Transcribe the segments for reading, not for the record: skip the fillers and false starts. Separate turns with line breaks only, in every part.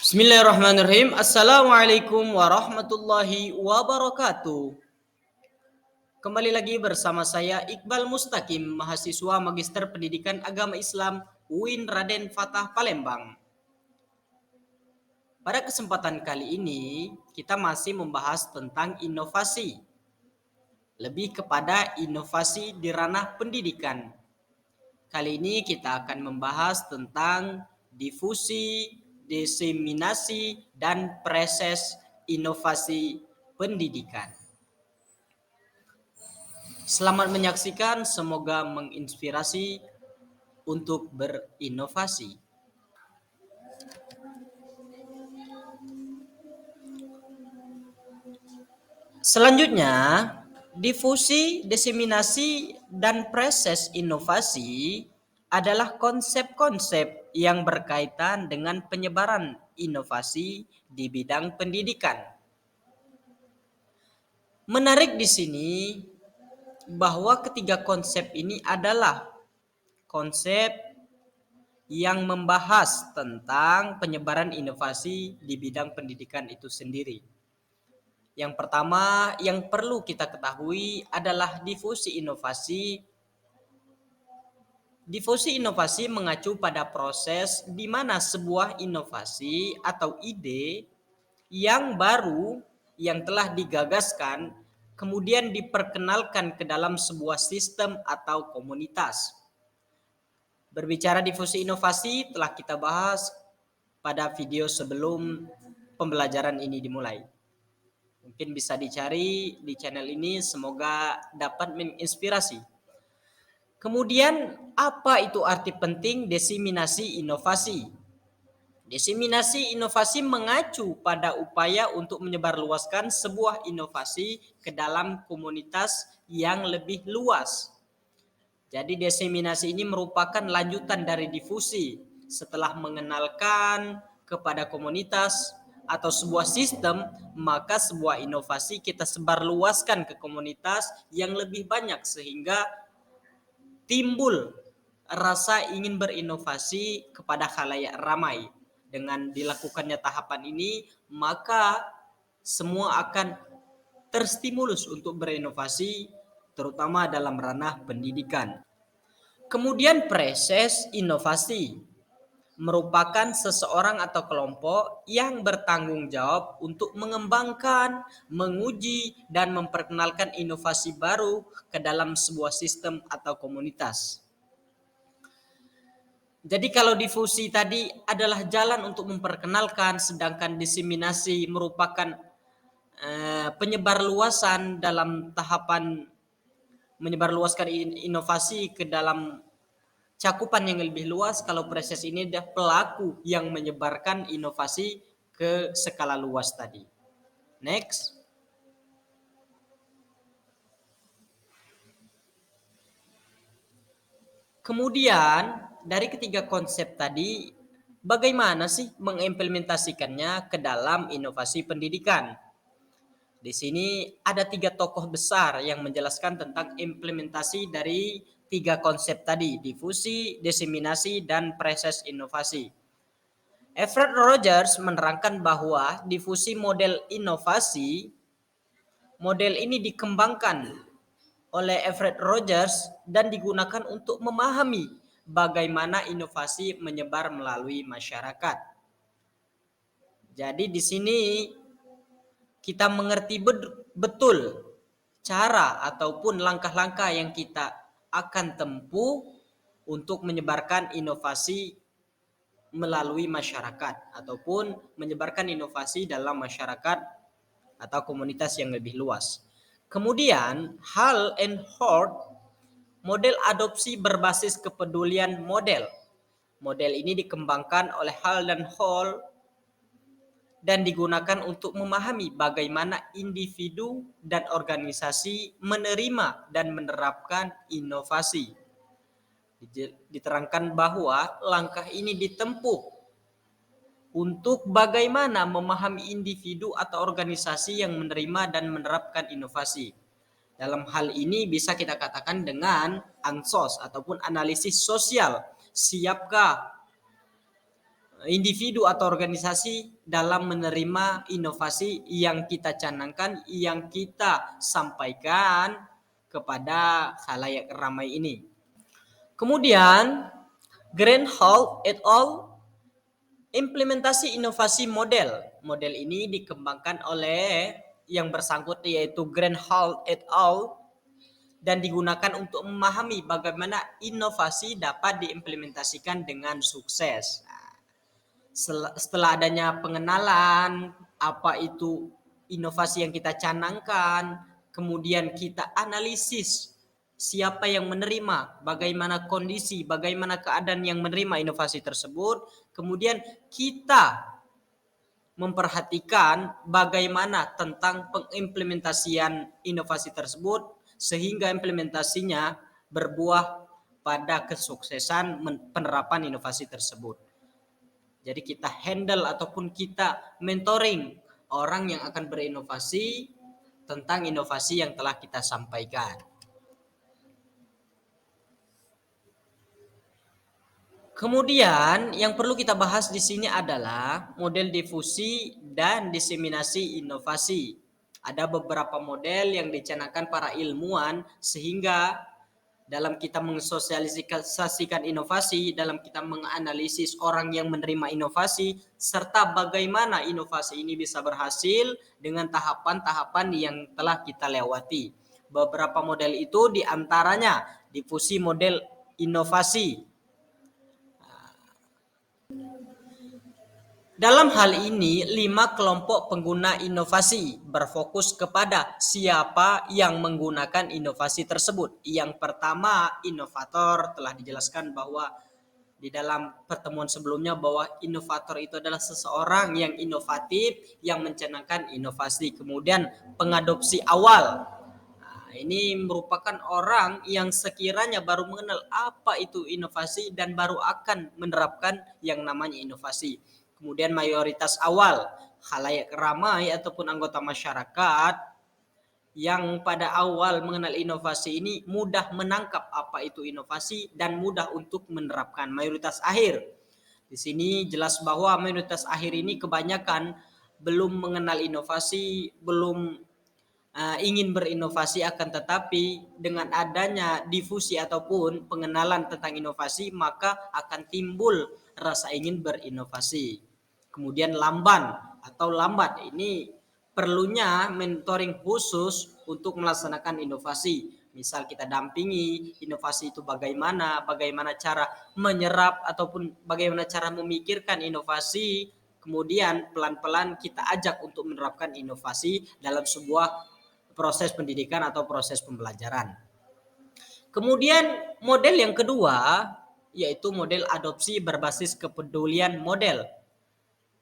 Bismillahirrahmanirrahim. Assalamualaikum warahmatullahi wabarakatuh. Kembali lagi bersama saya Iqbal Mustaqim, mahasiswa Magister Pendidikan Agama Islam UIN Raden Fatah Palembang. Pada kesempatan kali ini kita masih membahas tentang inovasi. Lebih kepada inovasi di ranah pendidikan. Kali ini kita akan membahas tentang difusi, diseminasi, dan proses inovasi pendidikan. Selamat menyaksikan, semoga menginspirasi untuk berinovasi. Selanjutnya, difusi, diseminasi, dan proses inovasi adalah konsep-konsep yang berkaitan dengan penyebaran inovasi di bidang pendidikan. Menarik di sini bahwa ketiga konsep ini adalah konsep yang membahas tentang penyebaran inovasi di bidang pendidikan itu sendiri. Yang pertama yang perlu kita ketahui adalah difusi inovasi. Difusi inovasi mengacu pada proses di mana sebuah inovasi atau ide yang baru yang telah digagaskan kemudian diperkenalkan ke dalam sebuah sistem atau komunitas. Berbicara difusi inovasi telah kita bahas pada video sebelum pembelajaran ini dimulai. Mungkin bisa dicari di channel ini, semoga dapat menginspirasi. Kemudian, apa itu arti penting diseminasi inovasi? Diseminasi inovasi mengacu pada upaya untuk menyebarluaskan sebuah inovasi ke dalam komunitas yang lebih luas. Jadi diseminasi ini merupakan lanjutan dari difusi. Setelah mengenalkan kepada komunitas atau sebuah sistem, maka sebuah inovasi kita sebarluaskan ke komunitas yang lebih banyak sehingga timbul rasa ingin berinovasi kepada khalayak ramai. Dengan dilakukannya tahapan ini, maka semua akan terstimulus untuk berinovasi, terutama dalam ranah pendidikan. Kemudian proses inovasi merupakan seseorang atau kelompok yang bertanggung jawab untuk mengembangkan, menguji, dan memperkenalkan inovasi baru ke dalam sebuah sistem atau komunitas. Jadi kalau difusi tadi adalah jalan untuk memperkenalkan, sedangkan diseminasi merupakan penyebarluasan dalam tahapan menyebarluaskan inovasi ke dalam cakupan yang lebih luas. Kalau proses ini adalah pelaku yang menyebarkan inovasi ke skala luas tadi. Next. Kemudian dari ketiga konsep tadi, bagaimana sih mengimplementasikannya ke dalam inovasi pendidikan? Di sini ada 3 tokoh besar yang menjelaskan tentang implementasi dari 3 konsep tadi, difusi, diseminasi, dan proses inovasi. Everett Rogers menerangkan bahwa difusi model inovasi, model ini dikembangkan oleh Everett Rogers dan digunakan untuk memahami bagaimana inovasi menyebar melalui masyarakat. Jadi di sini kita mengerti betul cara ataupun langkah-langkah yang kita akan tempuh untuk menyebarkan inovasi melalui masyarakat ataupun menyebarkan inovasi dalam masyarakat atau komunitas yang lebih luas. Kemudian Hall and Hort, model adopsi berbasis kepedulian model. Model ini dikembangkan oleh Hall dan Hall dan digunakan untuk memahami bagaimana individu dan organisasi menerima dan menerapkan inovasi. Diterangkan bahwa langkah ini ditempuh untuk bagaimana memahami individu atau organisasi yang menerima dan menerapkan inovasi. Dalam hal ini bisa kita katakan dengan ansos ataupun analisis sosial. Siapkah individu atau organisasi dalam menerima inovasi yang kita canangkan, yang kita sampaikan kepada khalayak ramai ini. Kemudian, Greenhalgh et al. Implementasi inovasi model. Model ini dikembangkan oleh yang bersangkutan yaitu Greenhalgh et al. Dan digunakan untuk memahami bagaimana inovasi dapat diimplementasikan dengan sukses. Setelah adanya pengenalan apa itu inovasi yang kita canangkan, kemudian kita analisis siapa yang menerima, bagaimana kondisi, bagaimana keadaan yang menerima inovasi tersebut, kemudian kita memperhatikan bagaimana tentang pengimplementasian inovasi tersebut sehingga implementasinya berbuah pada kesuksesan penerapan inovasi tersebut. Jadi kita handle ataupun kita mentoring orang yang akan berinovasi tentang inovasi yang telah kita sampaikan. Kemudian yang perlu kita bahas di sini adalah model difusi dan diseminasi inovasi. Ada beberapa model yang dicanangkan para ilmuwan sehingga dalam kita mensosialisasikan inovasi, dalam kita menganalisis orang yang menerima inovasi, serta bagaimana inovasi ini bisa berhasil dengan tahapan-tahapan yang telah kita lewati. Beberapa model itu diantaranya difusi model inovasi. Dalam hal ini, 5 kelompok pengguna inovasi berfokus kepada siapa yang menggunakan inovasi tersebut. Yang pertama, inovator. Telah dijelaskan bahwa di dalam pertemuan sebelumnya bahwa inovator itu adalah seseorang yang inovatif, yang mencanangkan inovasi. Kemudian pengadopsi awal. Ini merupakan orang yang sekiranya baru mengenal apa itu inovasi dan baru akan menerapkan yang namanya inovasi. Kemudian mayoritas awal, khalayak ramai ataupun anggota masyarakat yang pada awal mengenal inovasi ini mudah menangkap apa itu inovasi dan mudah untuk menerapkan. Mayoritas akhir. Di sini jelas bahwa mayoritas akhir ini kebanyakan belum mengenal inovasi, belum ingin berinovasi, akan tetapi dengan adanya difusi ataupun pengenalan tentang inovasi maka akan timbul rasa ingin berinovasi. Kemudian lambat, ini perlunya mentoring khusus untuk melaksanakan inovasi. Misal kita dampingi inovasi itu bagaimana cara menyerap ataupun bagaimana cara memikirkan inovasi, kemudian pelan-pelan kita ajak untuk menerapkan inovasi dalam sebuah proses pendidikan atau proses pembelajaran. Kemudian model yang kedua yaitu model adopsi berbasis kepedulian model.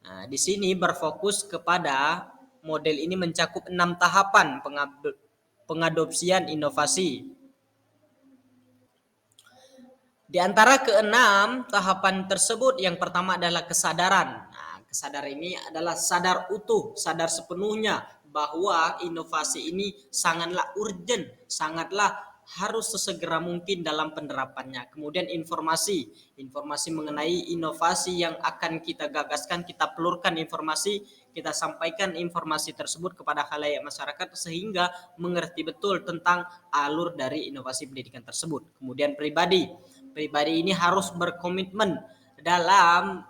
Nah, di sini berfokus kepada model ini mencakup 6 tahapan pengadopsian inovasi. Di antara ke-6 tahapan tersebut, yang pertama adalah kesadaran. Nah, kesadaran ini adalah sadar utuh, sadar sepenuhnya bahwa inovasi ini sangatlah urgent, sangatlah harus sesegera mungkin dalam penerapannya. Kemudian informasi mengenai inovasi yang akan kita gagaskan, kita pelurkan informasi, kita sampaikan informasi tersebut kepada khalayak masyarakat sehingga mengerti betul tentang alur dari inovasi pendidikan tersebut. Kemudian pribadi ini harus berkomitmen dalam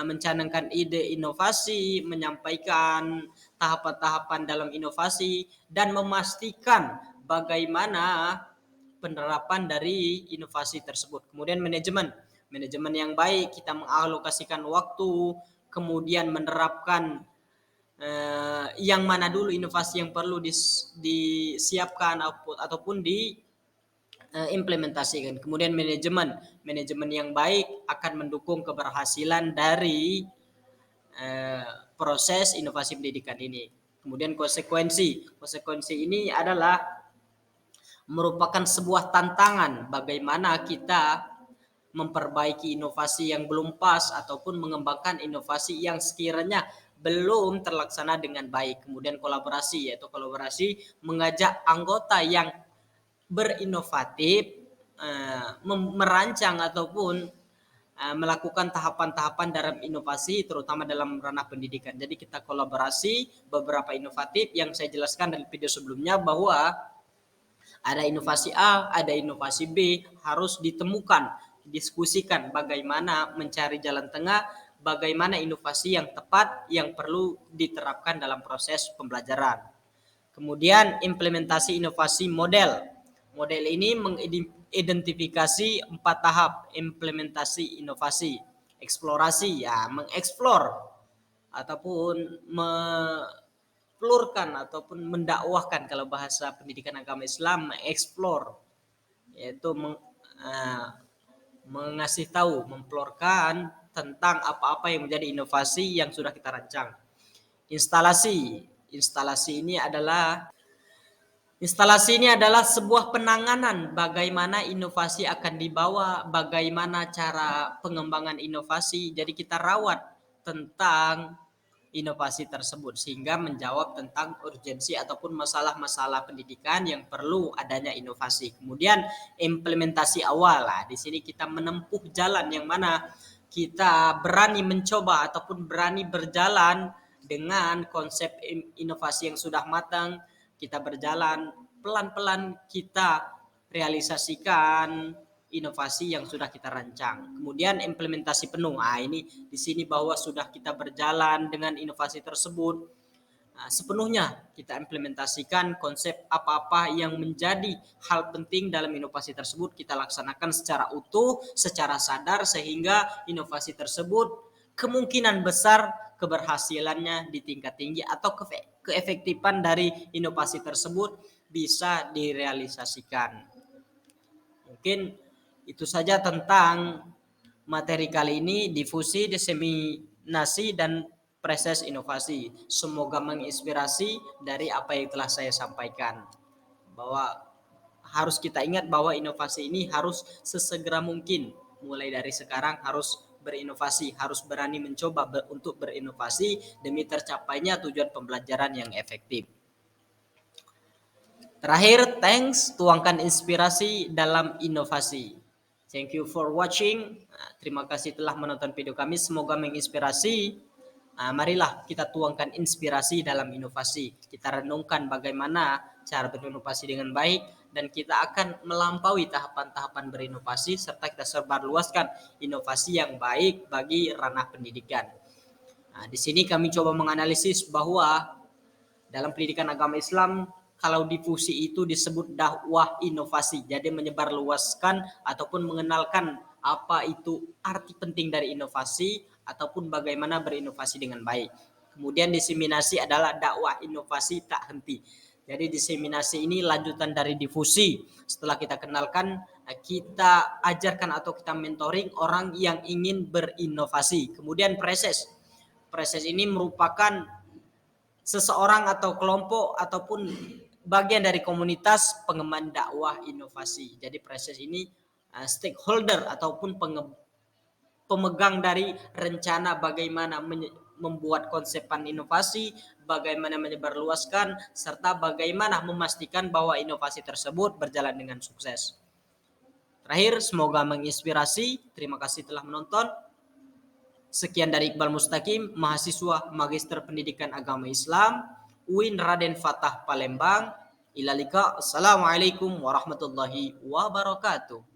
mencanangkan ide inovasi, menyampaikan tahapan-tahapan dalam inovasi, dan memastikan bagaimana penerapan dari inovasi tersebut. Kemudian manajemen yang baik, kita mengalokasikan waktu, kemudian menerapkan yang mana dulu inovasi yang perlu disiapkan ataupun diimplementasikan. Kemudian manajemen yang baik akan mendukung keberhasilan dari proses inovasi pendidikan ini. Kemudian konsekuensi ini adalah merupakan sebuah tantangan bagaimana kita memperbaiki inovasi yang belum pas ataupun mengembangkan inovasi yang sekiranya belum terlaksana dengan baik. Kemudian kolaborasi mengajak anggota yang berinovatif merancang ataupun melakukan tahapan-tahapan dalam inovasi, terutama dalam ranah pendidikan. Jadi kita kolaborasi beberapa inovatif yang saya jelaskan dari video sebelumnya, bahwa ada inovasi A, ada inovasi B, harus ditemukan, diskusikan bagaimana mencari jalan tengah, bagaimana inovasi yang tepat yang perlu diterapkan dalam proses pembelajaran. Kemudian implementasi inovasi model. Model ini mengidentifikasi 4 tahap implementasi inovasi. Eksplorasi, ya mengeksplor ataupun mengeksplorkan ataupun mendakwahkan, kalau bahasa pendidikan agama Islam mengeksplor, yaitu mengasih tahu, memplorkan tentang apa-apa yang menjadi inovasi yang sudah kita rancang. Instalasi. Instalasi ini adalah sebuah penanganan bagaimana inovasi akan dibawa, bagaimana cara pengembangan inovasi. Jadi kita rawat tentang inovasi tersebut sehingga menjawab tentang urgensi ataupun masalah-masalah pendidikan yang perlu adanya inovasi. Kemudian implementasi awal. Di sini kita menempuh jalan yang mana kita berani mencoba ataupun berani berjalan dengan konsep inovasi yang sudah matang. Kita berjalan pelan-pelan, kita realisasikan inovasi yang sudah kita rancang. Kemudian implementasi penuh. Ini di sini bahwa sudah kita berjalan dengan inovasi tersebut, sepenuhnya kita implementasikan konsep apa-apa yang menjadi hal penting dalam inovasi tersebut, kita laksanakan secara utuh, secara sadar, sehingga inovasi tersebut kemungkinan besar keberhasilannya di tingkat tinggi atau keefektifan dari inovasi tersebut bisa direalisasikan. Mungkin itu saja tentang materi kali ini, difusi, diseminasi, dan proses inovasi. Semoga menginspirasi dari apa yang telah saya sampaikan. Bahwa harus kita ingat bahwa inovasi ini harus sesegera mungkin. Mulai dari sekarang harus berinovasi, harus berani mencoba untuk berinovasi demi tercapainya tujuan pembelajaran yang efektif. Terakhir, thanks, tuangkan inspirasi dalam inovasi. Thank you for watching. Terima kasih telah menonton video kami. Semoga menginspirasi. Marilah kita tuangkan inspirasi dalam inovasi. Kita renungkan bagaimana cara berinovasi dengan baik, dan kita akan melampaui tahapan-tahapan berinovasi serta kita sebarluaskan inovasi yang baik bagi ranah pendidikan. Di sini kami coba menganalisis bahwa dalam pendidikan agama Islam, kalau difusi itu disebut dakwah inovasi. Jadi menyebarluaskan ataupun mengenalkan apa itu arti penting dari inovasi ataupun bagaimana berinovasi dengan baik. Kemudian diseminasi adalah dakwah inovasi tak henti. Jadi diseminasi ini lanjutan dari difusi. Setelah kita kenalkan, kita ajarkan atau kita mentoring orang yang ingin berinovasi. Kemudian proses. Proses ini merupakan seseorang atau kelompok ataupun bagian dari komunitas pengemban dakwah inovasi. Jadi proses ini stakeholder ataupun pemegang dari rencana bagaimana membuat konsepan inovasi, bagaimana menyebarluaskan, serta bagaimana memastikan bahwa inovasi tersebut berjalan dengan sukses. Terakhir, semoga menginspirasi. Terima kasih telah menonton. Sekian dari Iqbal Mustaqim, mahasiswa Magister Pendidikan Agama Islam, UIN Raden Fatah Palembang. Ilalika, assalamualaikum warahmatullahi wabarakatuh.